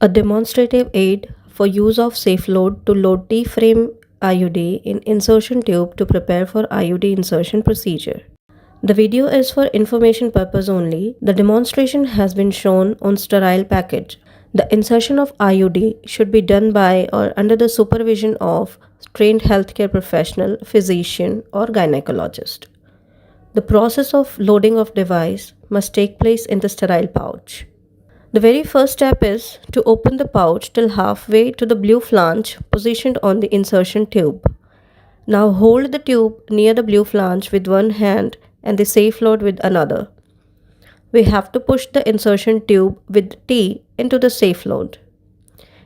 A demonstrative aid for use of safe load to load T-frame IUD in insertion tube to prepare for IUD insertion procedure. The video is for information purpose only. The demonstration has been shown on sterile package. The insertion of IUD should be done by or under the supervision of trained healthcare professional, physician or gynecologist. The process of loading of device must take place in the sterile pouch. The very first step is to open the pouch till halfway to the blue flange positioned on the insertion tube. Now hold the tube near the blue flange with one hand and the safe load with another. We have to push the insertion tube with T into the safe load.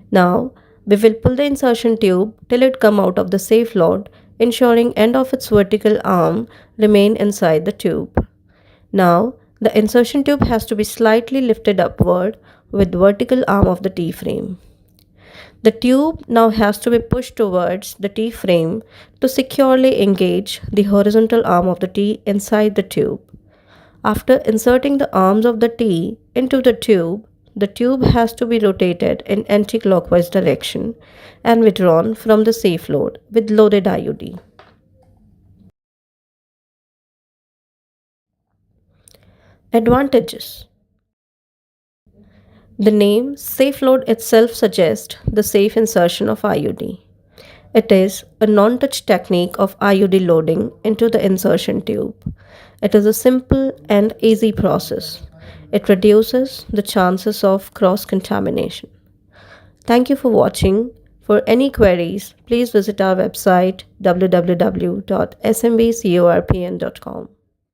Now we will pull the insertion tube till it come out of the safe load, ensuring end of its vertical arm remain inside the tube. Now the insertion tube has to be slightly lifted upward with vertical arm of the T-frame. The tube now has to be pushed towards the T-frame to securely engage the horizontal arm of the T inside the tube. After inserting the arms of the T into the tube has to be rotated in anti-clockwise direction and withdrawn from the safe load with loaded IUD. Advantages. The name safe load itself suggests the safe insertion of IUD. It is a non-touch technique of IUD loading into the insertion tube. It is a simple and easy process. It reduces the chances of cross-contamination. Thank you for watching. For any queries, please visit our website www.smbcorpn.com.